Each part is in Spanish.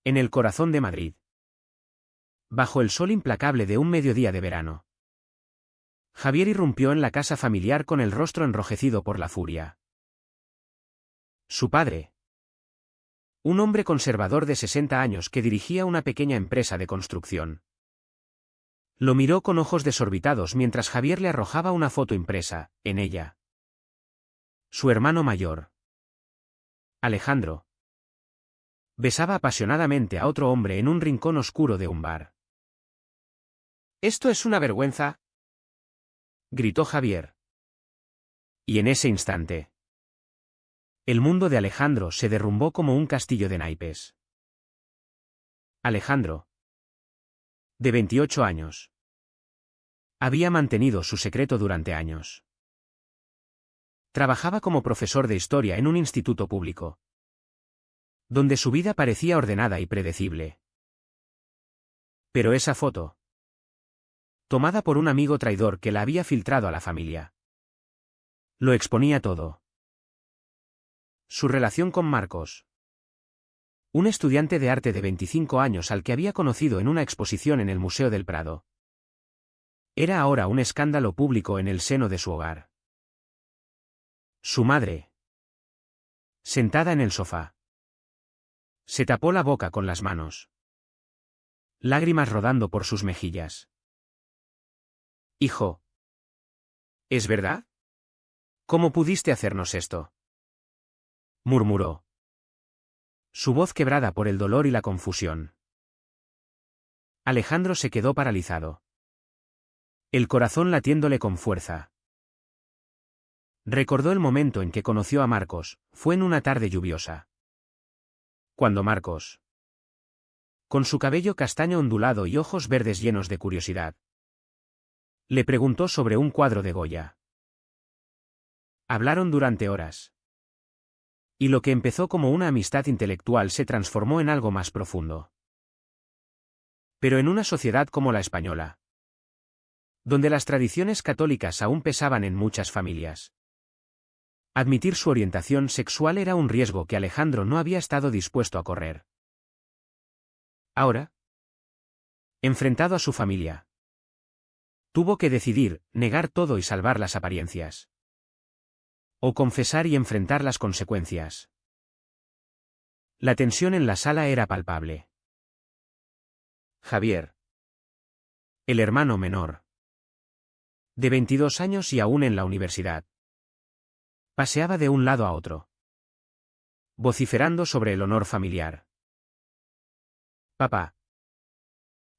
En el corazón de Madrid. Bajo el sol implacable de un mediodía de verano. Javier irrumpió en la casa familiar con el rostro enrojecido por la furia. Su padre. Un hombre conservador de 60 años que dirigía una pequeña empresa de construcción. Lo miró con ojos desorbitados mientras Javier le arrojaba una foto impresa, en ella. Su hermano mayor. Alejandro. Besaba apasionadamente a otro hombre en un rincón oscuro de un bar. «¡Esto es una vergüenza!», gritó Javier. Y en ese instante, el mundo de Alejandro se derrumbó como un castillo de naipes. Alejandro, de 28 años, había mantenido su secreto durante años. Trabajaba como profesor de historia en un instituto público, donde su vida parecía ordenada y predecible. Pero esa foto, tomada por un amigo traidor que la había filtrado a la familia, lo exponía todo. Su relación con Marcos, un estudiante de arte de 25 años al que había conocido en una exposición en el Museo del Prado, era ahora un escándalo público en el seno de su hogar. Su madre, sentada en el sofá, se tapó la boca con las manos, lágrimas rodando por sus mejillas. «Hijo, ¿es verdad? ¿Cómo pudiste hacernos esto?», murmuró, su voz quebrada por el dolor y la confusión. Alejandro se quedó paralizado, el corazón latiéndole con fuerza. Recordó el momento en que conoció a Marcos, fue en una tarde lluviosa. Cuando Marcos, con su cabello castaño ondulado y ojos verdes llenos de curiosidad, le preguntó sobre un cuadro de Goya. Hablaron durante horas. Y lo que empezó como una amistad intelectual se transformó en algo más profundo. Pero en una sociedad como la española, donde las tradiciones católicas aún pesaban en muchas familias, admitir su orientación sexual era un riesgo que Alejandro no había estado dispuesto a correr. Ahora, enfrentado a su familia, tuvo que decidir, negar todo y salvar las apariencias, o confesar y enfrentar las consecuencias. La tensión en la sala era palpable. Javier, el hermano menor, de 22 años y aún en la universidad, paseaba de un lado a otro, vociferando sobre el honor familiar. «Papá,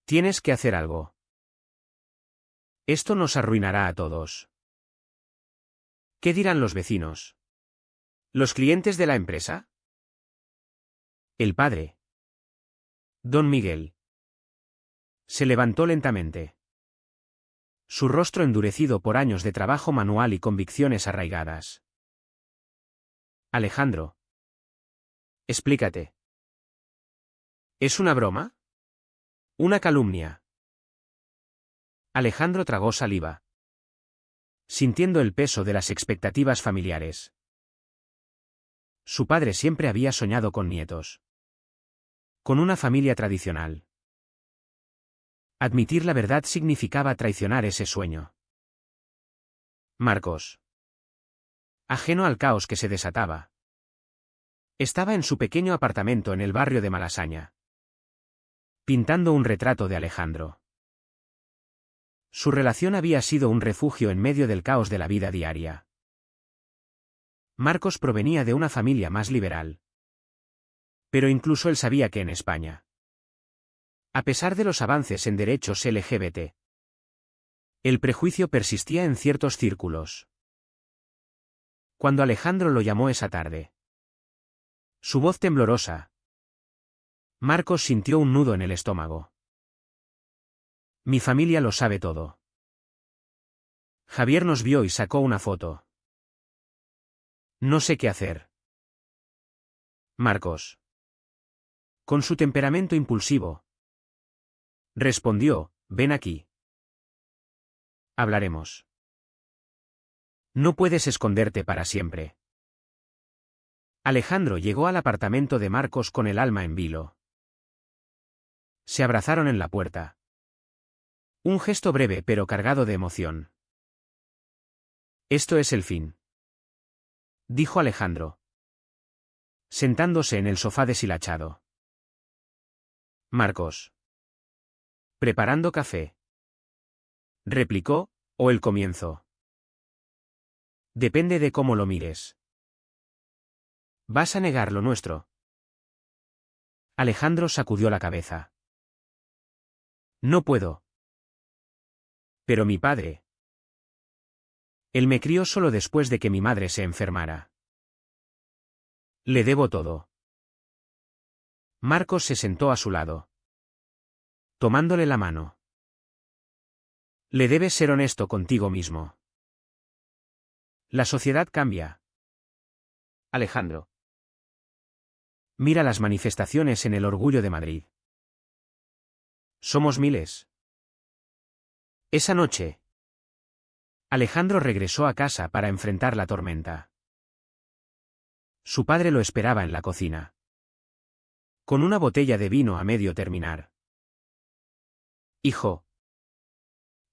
tienes que hacer algo. Esto nos arruinará a todos. ¿Qué dirán los vecinos? ¿Los clientes de la empresa?». El padre, don Miguel, se levantó lentamente, su rostro endurecido por años de trabajo manual y convicciones arraigadas. «Alejandro, explícate. ¿Es una broma? ¿Una calumnia?». Alejandro tragó saliva, sintiendo el peso de las expectativas familiares. Su padre siempre había soñado con nietos, con una familia tradicional. Admitir la verdad significaba traicionar ese sueño. Marcos, ajeno al caos que se desataba, estaba en su pequeño apartamento en el barrio de Malasaña, pintando un retrato de Alejandro. Su relación había sido un refugio en medio del caos de la vida diaria. Marcos provenía de una familia más liberal. Pero incluso él sabía que en España, a pesar de los avances en derechos LGBT, el prejuicio persistía en ciertos círculos. Cuando Alejandro lo llamó esa tarde, su voz temblorosa, Marcos sintió un nudo en el estómago. «Mi familia lo sabe todo». Javier nos vio y sacó una foto. «No sé qué hacer». Marcos, con su temperamento impulsivo, respondió: «Ven aquí. Hablaremos. No puedes esconderte para siempre». Alejandro llegó al apartamento de Marcos con el alma en vilo. Se abrazaron en la puerta. Un gesto breve pero cargado de emoción. Esto es el fin, dijo Alejandro, sentándose en el sofá deshilachado. Marcos. Preparando café. Replicó, o el comienzo. Depende de cómo lo mires. ¿Vas a negar lo nuestro? Alejandro sacudió la cabeza. No puedo. Pero mi padre. Él me crió solo después de que mi madre se enfermara. Le debo todo. Marcos se sentó a su lado, tomándole la mano. Le debes ser honesto contigo mismo. La sociedad cambia. Alejandro. Mira las manifestaciones en el Orgullo de Madrid. Somos miles. Esa noche, Alejandro regresó a casa para enfrentar la tormenta. Su padre lo esperaba en la cocina, con una botella de vino a medio terminar. Hijo.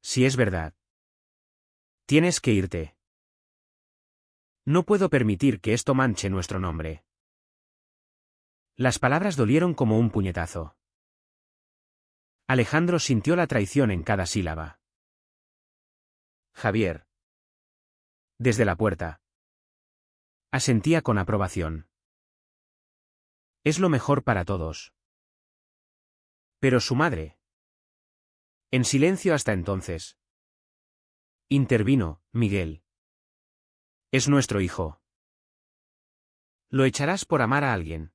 Si es verdad. Tienes que irte. No puedo permitir que esto manche nuestro nombre. Las palabras dolieron como un puñetazo. Alejandro sintió la traición en cada sílaba. Javier. Desde la puerta. Asentía con aprobación. Es lo mejor para todos. Pero su madre. En silencio hasta entonces. Intervino, Miguel. Es nuestro hijo. ¿Lo echarás por amar a alguien?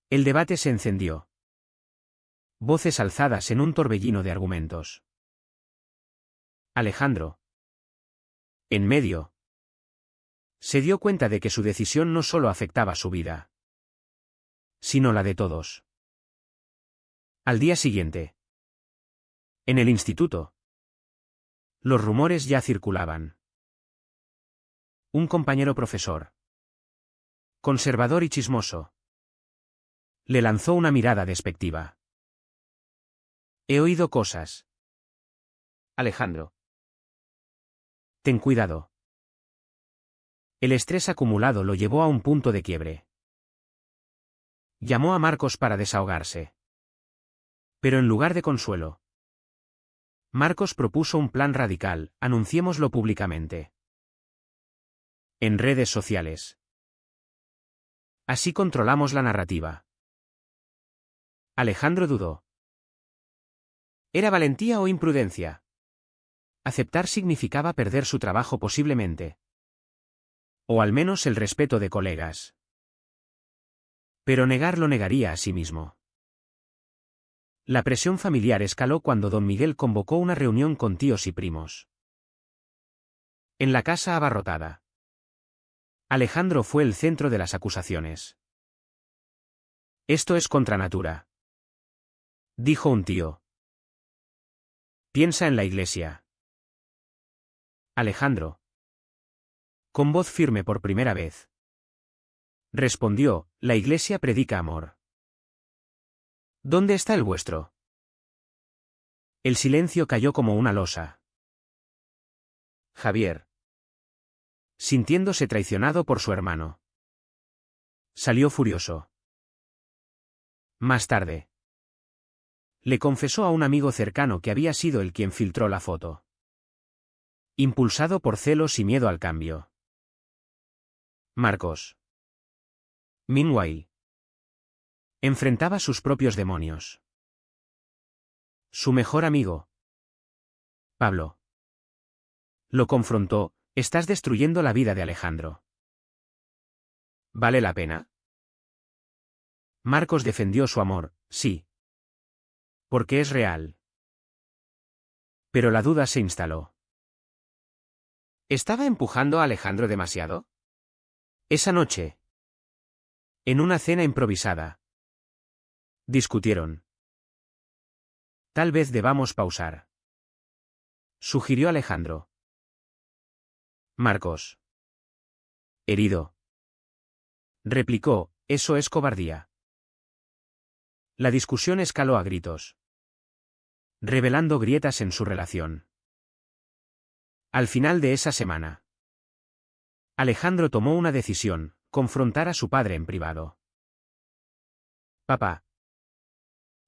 El debate se encendió. Voces alzadas en un torbellino de argumentos. Alejandro. En medio. Se dio cuenta de que su decisión no solo afectaba su vida, sino la de todos. Al día siguiente. En el instituto. Los rumores ya circulaban. Un compañero profesor, conservador y chismoso, le lanzó una mirada despectiva. He oído cosas. Alejandro. Ten cuidado. El estrés acumulado lo llevó a un punto de quiebre. Llamó a Marcos para desahogarse. Pero en lugar de consuelo, Marcos propuso un plan radical: anunciémoslo públicamente. En redes sociales. Así controlamos la narrativa. Alejandro dudó. ¿Era valentía o imprudencia? Aceptar significaba perder su trabajo posiblemente. O al menos el respeto de colegas. Pero negar lo negaría a sí mismo. La presión familiar escaló cuando don Miguel convocó una reunión con tíos y primos. En la casa abarrotada, Alejandro fue el centro de las acusaciones. Esto es contra natura, dijo un tío. Piensa en la iglesia. Alejandro. Con voz firme por primera vez. Respondió, la iglesia predica amor. ¿Dónde está el vuestro? El silencio cayó como una losa. Javier. Sintiéndose traicionado por su hermano. Salió furioso. Más tarde. Le confesó a un amigo cercano que había sido el quien filtró la foto. Impulsado por celos y miedo al cambio. Marcos. Meanwhile. Enfrentaba sus propios demonios. Su mejor amigo, Pablo, lo confrontó: estás destruyendo la vida de Alejandro. ¿Vale la pena? Marcos defendió su amor, sí. Porque es real. Pero la duda se instaló. ¿Estaba empujando a Alejandro demasiado? Esa noche, en una cena improvisada, discutieron. Tal vez debamos pausar, sugirió Alejandro. Marcos. Herido. Replicó, eso es cobardía. La discusión escaló a gritos, revelando grietas en su relación. Al final de esa semana, Alejandro tomó una decisión: confrontar a su padre en privado. Papá,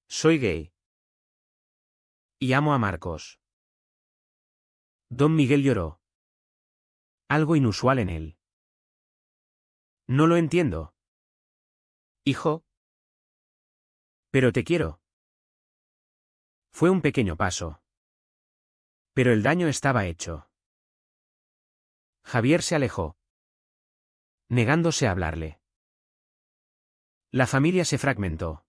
soy gay. Y amo a Marcos. Don Miguel lloró. Algo inusual en él. No lo entiendo. Hijo. Pero te quiero. Fue un pequeño paso. Pero el daño estaba hecho. Javier se alejó, negándose a hablarle. La familia se fragmentó.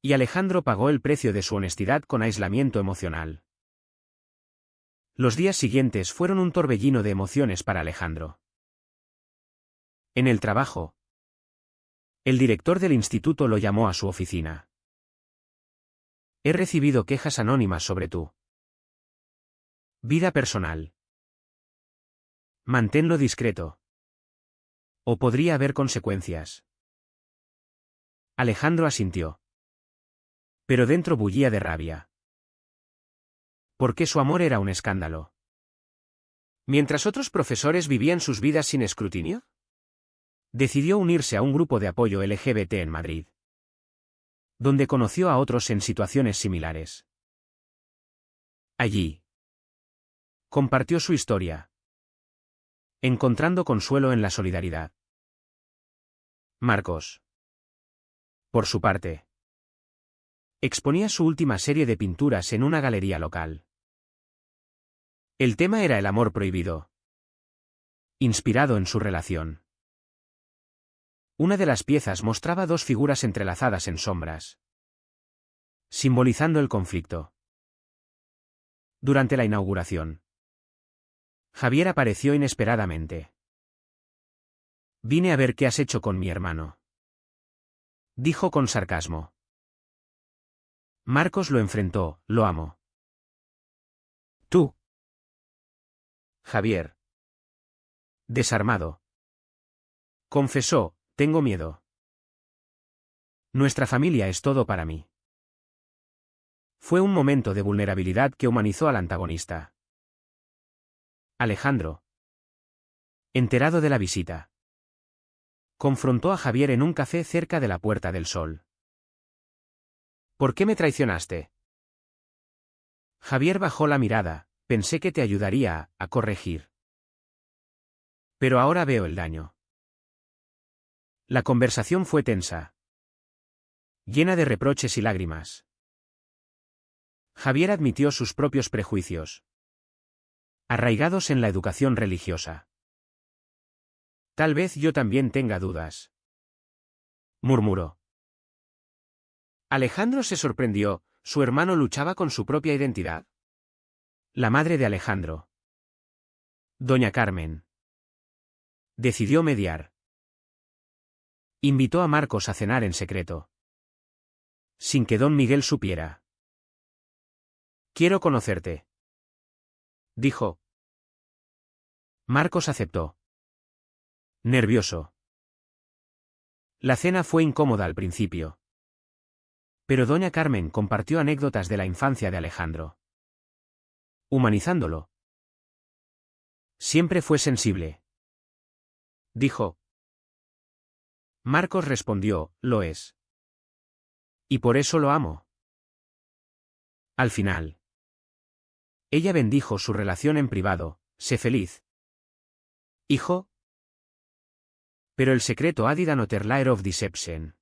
Y Alejandro pagó el precio de su honestidad con aislamiento emocional. Los días siguientes fueron un torbellino de emociones para Alejandro. En el trabajo, el director del instituto lo llamó a su oficina. He recibido quejas anónimas sobre tu vida personal. Manténlo discreto. O podría haber consecuencias. Alejandro asintió. Pero dentro bullía de rabia. Porque su amor era un escándalo. Mientras otros profesores vivían sus vidas sin escrutinio, decidió unirse a un grupo de apoyo LGBT en Madrid, donde conoció a otros en situaciones similares. Allí, compartió su historia, encontrando consuelo en la solidaridad. Marcos, por su parte, exponía su última serie de pinturas en una galería local. El tema era el amor prohibido, inspirado en su relación. Una de las piezas mostraba dos figuras entrelazadas en sombras, simbolizando el conflicto. Durante la inauguración, Javier apareció inesperadamente. Vine a ver qué has hecho con mi hermano, dijo con sarcasmo. Marcos lo enfrentó: lo amo. ¿Tú? Javier, desarmado, confesó: tengo miedo. Nuestra familia es todo para mí. Fue un momento de vulnerabilidad que humanizó al antagonista. Alejandro, enterado de la visita, confrontó a Javier en un café cerca de la Puerta del Sol. ¿Por qué me traicionaste? Javier bajó la mirada: pensé que te ayudaría a corregir. Pero ahora veo el daño. La conversación fue tensa, llena de reproches y lágrimas. Javier admitió sus propios prejuicios, arraigados en la educación religiosa. Tal vez yo también tenga dudas, murmuró. Alejandro se sorprendió: ¿su hermano luchaba con su propia identidad? La madre de Alejandro, doña Carmen, decidió mediar. Invitó a Marcos a cenar en secreto, sin que don Miguel supiera. Quiero conocerte, dijo. Marcos aceptó, nervioso. La cena fue incómoda al principio, pero doña Carmen compartió anécdotas de la infancia de Alejandro, humanizándolo. Siempre fue sensible, dijo. Marcos respondió: lo es. Y por eso lo amo. Al final, ella bendijo su relación en privado: sé feliz, hijo. Pero el secreto Adida Noterlaer of Deception.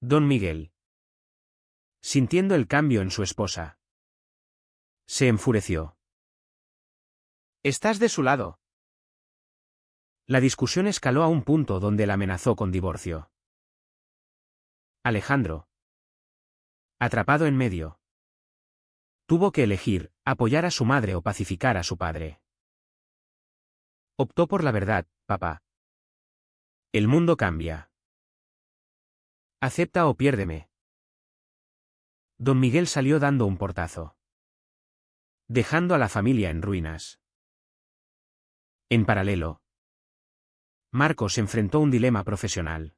Don Miguel, sintiendo el cambio en su esposa, se enfureció. ¿Estás de su lado? La discusión escaló a un punto donde la amenazó con divorcio. Alejandro, atrapado en medio, tuvo que elegir: apoyar a su madre o pacificar a su padre. Optó por la verdad: papá, el mundo cambia. Acepta o piérdeme. Don Miguel salió dando un portazo, dejando a la familia en ruinas. En paralelo, Marcos enfrentó un dilema profesional.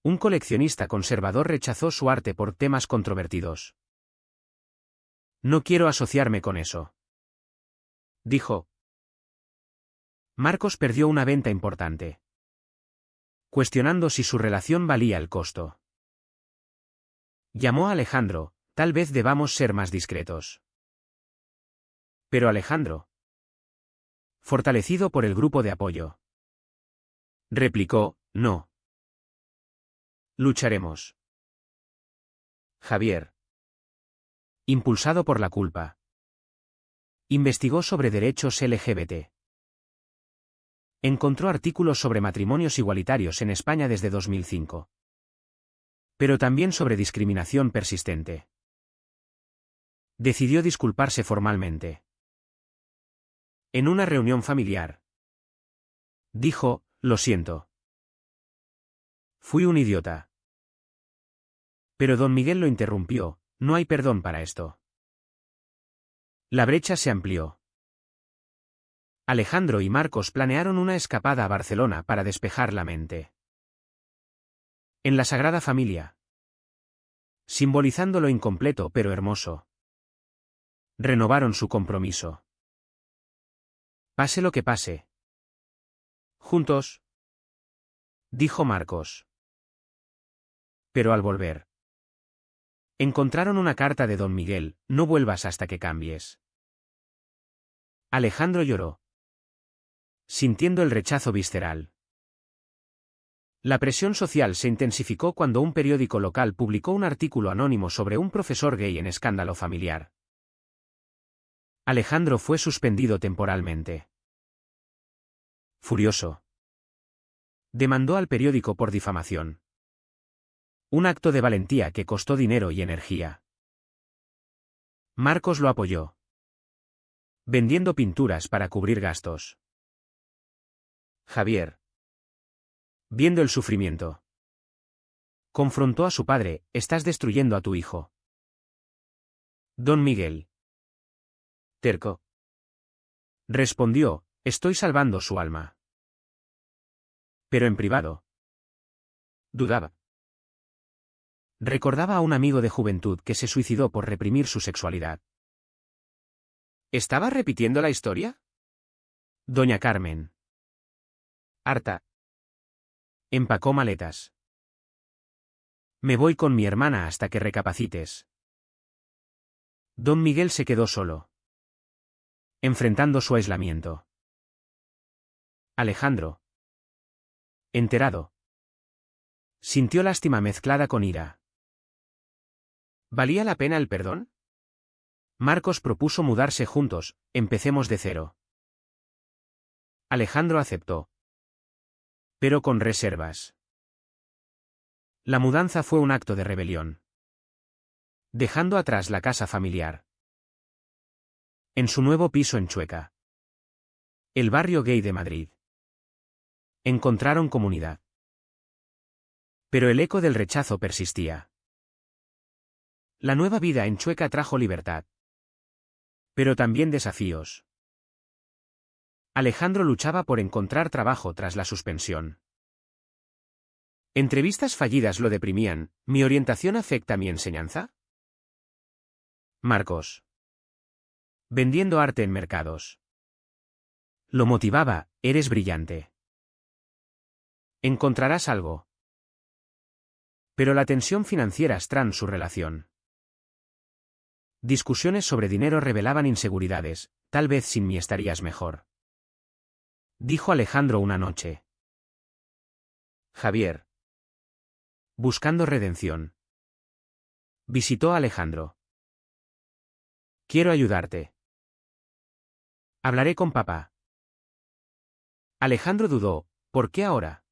Un coleccionista conservador rechazó su arte por temas controvertidos. No quiero asociarme con eso, dijo. Marcos perdió una venta importante, cuestionando si su relación valía el costo. Llamó a Alejandro, tal vez debamos ser más discretos. Pero Alejandro, fortalecido por el grupo de apoyo, replicó, no. Lucharemos. Javier, impulsado por la culpa, investigó sobre derechos LGBT. Encontró artículos sobre matrimonios igualitarios en España desde 2005. Pero también sobre discriminación persistente. Decidió disculparse formalmente. En una reunión familiar, dijo, lo siento. Fui un idiota. Pero don Miguel lo interrumpió, no hay perdón para esto. La brecha se amplió. Alejandro y Marcos planearon una escapada a Barcelona para despejar la mente. En la Sagrada Familia, simbolizando lo incompleto pero hermoso, renovaron su compromiso. Pase lo que pase. Juntos, dijo Marcos. Pero al volver, encontraron una carta de don Miguel, no vuelvas hasta que cambies. Alejandro lloró, sintiendo el rechazo visceral. La presión social se intensificó cuando un periódico local publicó un artículo anónimo sobre un profesor gay en escándalo familiar. Alejandro fue suspendido temporalmente. Furioso, demandó al periódico por difamación. Un acto de valentía que costó dinero y energía. Marcos lo apoyó, vendiendo pinturas para cubrir gastos. Javier, viendo el sufrimiento, confrontó a su padre, estás destruyendo a tu hijo. Don Miguel, terco, respondió, estoy salvando su alma. Pero en privado, dudaba. Recordaba a un amigo de juventud que se suicidó por reprimir su sexualidad. ¿Estaba repitiendo la historia? Doña Carmen, harta, empacó maletas. Me voy con mi hermana hasta que recapacites. Don Miguel se quedó solo, enfrentando su aislamiento. Alejandro, enterado, sintió lástima mezclada con ira. ¿Valía la pena el perdón? Marcos propuso mudarse juntos, empecemos de cero. Alejandro aceptó, pero con reservas. La mudanza fue un acto de rebelión, dejando atrás la casa familiar. En su nuevo piso en Chueca, el barrio gay de Madrid, encontraron comunidad. Pero el eco del rechazo persistía. La nueva vida en Chueca trajo libertad, pero también desafíos. Alejandro luchaba por encontrar trabajo tras la suspensión. Entrevistas fallidas lo deprimían, ¿mi orientación afecta mi enseñanza? Marcos, vendiendo arte en mercados. Lo motivaba, eres brillante. Encontrarás algo. Pero la tensión financiera estrán su relación. Discusiones sobre dinero revelaban inseguridades, tal vez sin mí estarías mejor. Dijo Alejandro una noche. Javier, buscando redención, visitó a Alejandro. Quiero ayudarte. Hablaré con papá. Alejandro dudó, ¿por qué ahora?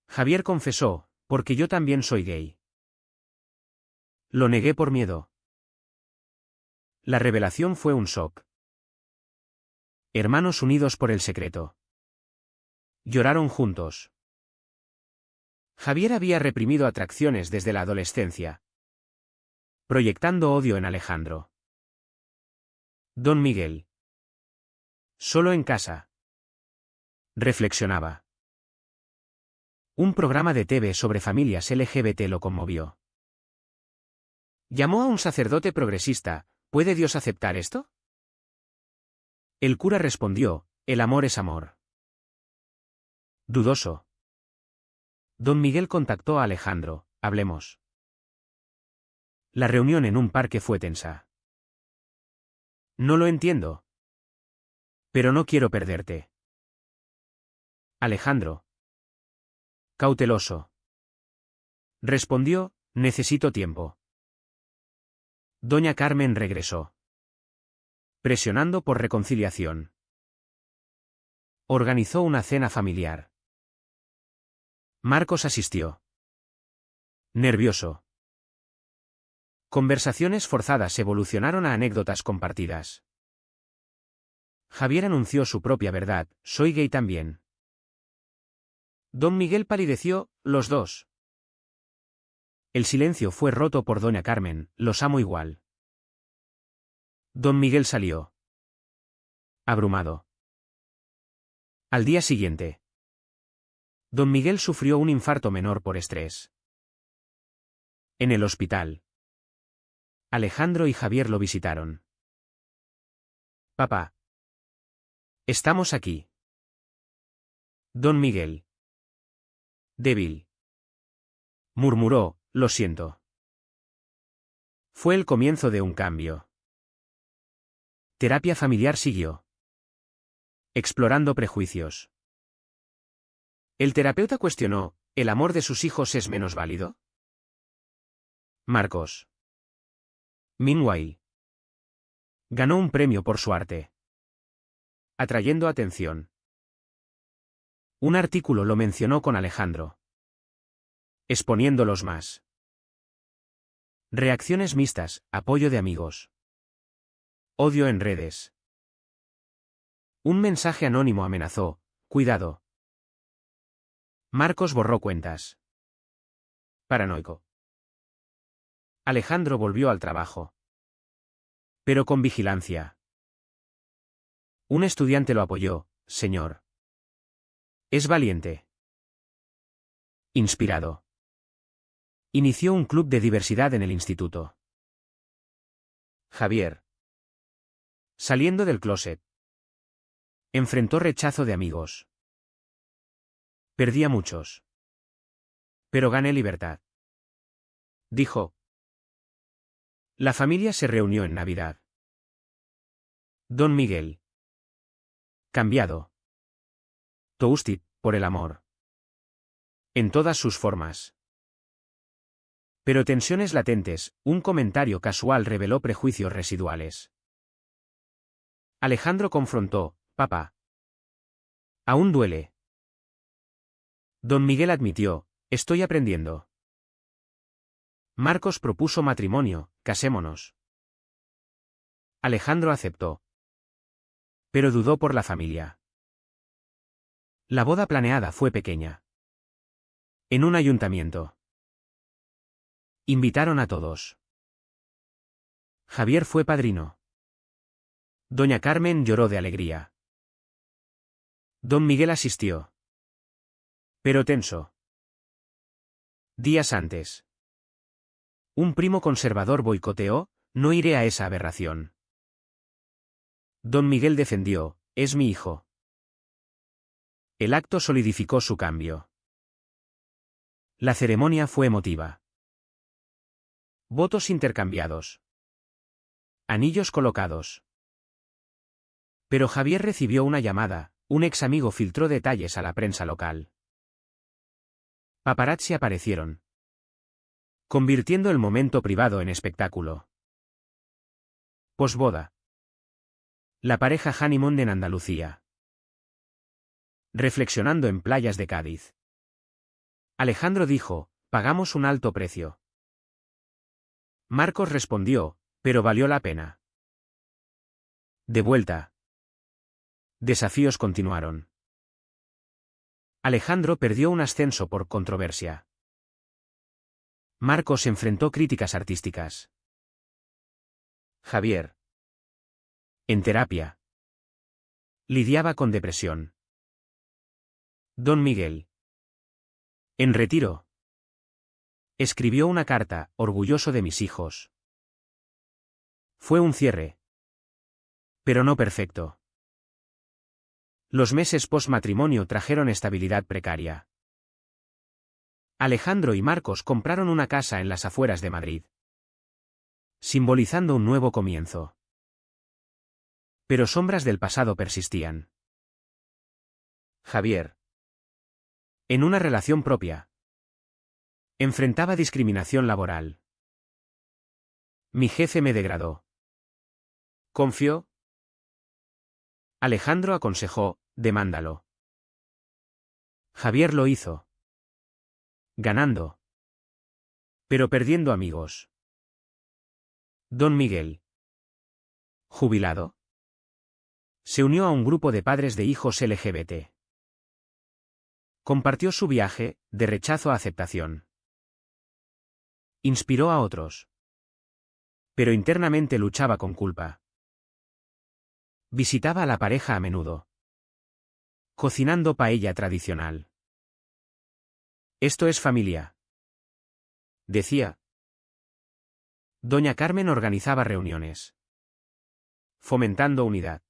Javier confesó, porque yo también soy gay. Lo negué por miedo. La revelación fue un shock. Hermanos unidos por el secreto. Lloraron juntos. Javier había reprimido atracciones desde la adolescencia, proyectando odio en Alejandro. Don Miguel. Solo en casa. Reflexionaba. Un programa de TV sobre familias LGBT lo conmovió. Llamó a un sacerdote progresista: ¿puede Dios aceptar esto? El cura respondió: el amor es amor. Dudoso. Don Miguel contactó a Alejandro: hablemos. La reunión en un parque fue tensa. No lo entiendo. Pero no quiero perderte. Alejandro. Cauteloso. Respondió: necesito tiempo. Doña Carmen regresó, presionando por reconciliación. Organizó una cena familiar. Marcos asistió. Nervioso. Conversaciones forzadas evolucionaron a anécdotas compartidas. Javier anunció su propia verdad: soy gay también. Don Miguel palideció: los dos. El silencio fue roto por doña Carmen: los amo igual. Don Miguel salió, abrumado. Al día siguiente, don Miguel sufrió un infarto menor por estrés. En el hospital, Alejandro y Javier lo visitaron. Papá. Estamos aquí. Don Miguel. Débil. Murmuró: lo siento. Fue el comienzo de un cambio. Terapia familiar siguió. Explorando prejuicios. El terapeuta cuestionó: ¿el amor de sus hijos es menos válido? Marcos. Meanwhile. Ganó un premio por su arte. Atrayendo atención. Un artículo lo mencionó con Alejandro. Exponiéndolos más. Reacciones mixtas: apoyo de amigos. Odio en redes. Un mensaje anónimo amenazó: cuidado. Marcos borró cuentas. Paranoico. Alejandro volvió al trabajo. Pero con vigilancia. Un estudiante lo apoyó: señor. Es valiente. Inspirado. Inició un club de diversidad en el instituto. Javier. Saliendo del closet. Enfrentó rechazo de amigos. Perdí a muchos. Pero gané libertad. Dijo. La familia se reunió en Navidad. Don Miguel. Cambiado. Toasted por el amor. En todas sus formas. Pero tensiones latentes: un comentario casual reveló prejuicios residuales. Alejandro confrontó: papá. Aún duele. Don Miguel admitió: estoy aprendiendo. Marcos propuso matrimonio: casémonos. Alejandro aceptó. Pero dudó por la familia. La boda planeada fue pequeña. En un ayuntamiento. Invitaron a todos. Javier fue padrino. Doña Carmen lloró de alegría. Don Miguel asistió. Pero tenso. Días antes. Un primo conservador boicoteó: no iré a esa aberración. Don Miguel defendió: es mi hijo. El acto solidificó su cambio. La ceremonia fue emotiva. Votos intercambiados. Anillos colocados. Pero Javier recibió una llamada: un ex amigo filtró detalles a la prensa local. Paparazzi aparecieron, convirtiendo el momento privado en espectáculo. Posboda. La pareja honeymoon en Andalucía. Reflexionando en playas de Cádiz. Alejandro dijo: pagamos un alto precio. Marcos respondió: pero valió la pena. De vuelta. Desafíos continuaron. Alejandro perdió un ascenso por controversia. Marcos enfrentó críticas artísticas. Javier. En terapia. Lidiaba con depresión. Don Miguel. En retiro. Escribió una carta, orgulloso de mis hijos. Fue un cierre. Pero no perfecto. Los meses post-matrimonio trajeron estabilidad precaria. Alejandro y Marcos compraron una casa en las afueras de Madrid, simbolizando un nuevo comienzo. Pero sombras del pasado persistían. Javier. En una relación propia. Enfrentaba discriminación laboral. Mi jefe me degradó. ¿Confió? Alejandro aconsejó, demándalo. Javier lo hizo. Ganando. Pero perdiendo amigos. Don Miguel. Jubilado. Se unió a un grupo de padres de hijos LGBT. Compartió su viaje, de rechazo a aceptación. Inspiró a otros. Pero internamente luchaba con culpa. Visitaba a la pareja a menudo. Cocinando paella tradicional. Esto es familia. Decía. Doña Carmen organizaba reuniones. Fomentando unidad.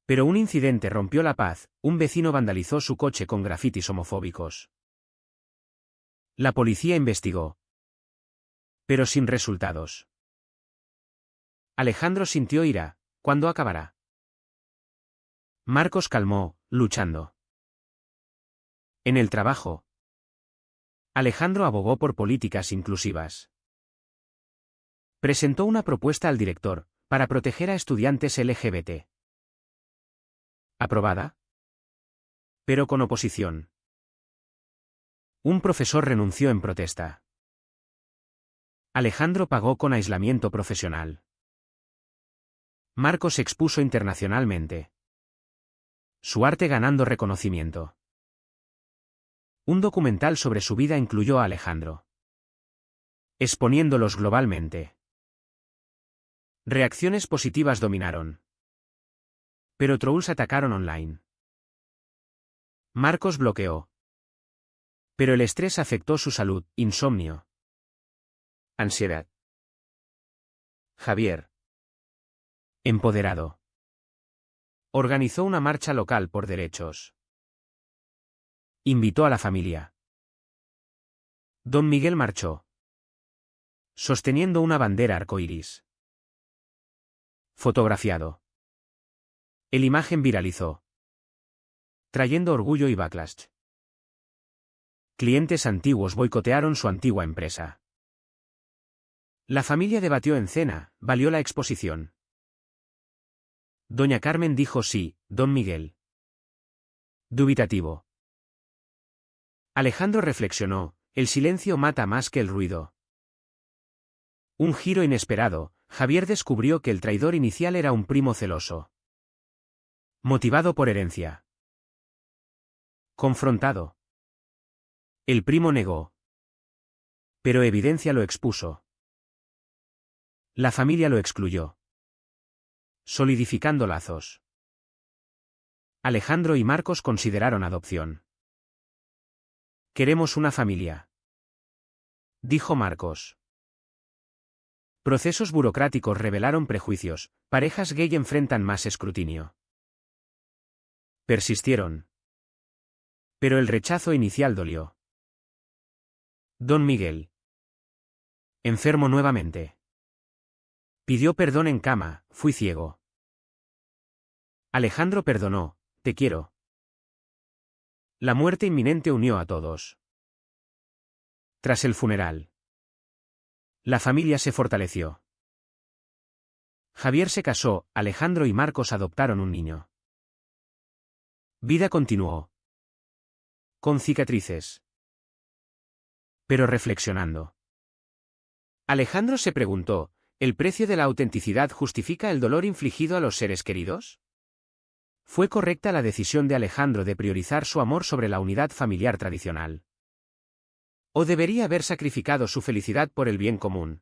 Pero un incidente rompió la paz, un vecino vandalizó su coche con grafitis homofóbicos. La policía investigó. Pero sin resultados. Alejandro sintió ira. ¿Cuándo acabará? Marcos calmó, luchando. En el trabajo. Alejandro abogó por políticas inclusivas. Presentó una propuesta al director, para proteger a estudiantes LGBT. ¿Aprobada? Pero con oposición. Un profesor renunció en protesta. Alejandro pagó con aislamiento profesional. Marcos se expuso internacionalmente. Su arte ganando reconocimiento. Un documental sobre su vida incluyó a Alejandro. Exponiéndolos globalmente. Reacciones positivas dominaron. Pero trolls atacaron online. Marcos bloqueó. Pero el estrés afectó su salud, insomnio. Ansiedad. Javier. Empoderado. Organizó una marcha local por derechos. Invitó a la familia. Don Miguel marchó. Sosteniendo una bandera arcoíris. Fotografiado. El imagen viralizó. Trayendo orgullo y backlash. Clientes antiguos boicotearon su antigua empresa. La familia debatió en cena, ¿valió la exposición? Doña Carmen dijo sí, don Miguel. Dubitativo. Alejandro reflexionó, el silencio mata más que el ruido. Un giro inesperado, Javier descubrió que el traidor inicial era un primo celoso. Motivado por herencia. Confrontado. El primo negó. Pero evidencia lo expuso. La familia lo excluyó. Solidificando lazos. Alejandro y Marcos consideraron adopción. Queremos una familia. Dijo Marcos. Procesos burocráticos revelaron prejuicios, parejas gay enfrentan más escrutinio. Persistieron. Pero el rechazo inicial dolió. Don Miguel. Enfermo nuevamente. Pidió perdón en cama, fui ciego. Alejandro perdonó, te quiero. La muerte inminente unió a todos. Tras el funeral. La familia se fortaleció. Javier se casó, Alejandro y Marcos adoptaron un niño. Vida continuó. Con cicatrices. Pero reflexionando. Alejandro se preguntó, ¿el precio de la autenticidad justifica el dolor infligido a los seres queridos? ¿Fue correcta la decisión de Alejandro de priorizar su amor sobre la unidad familiar tradicional? ¿O debería haber sacrificado su felicidad por el bien común?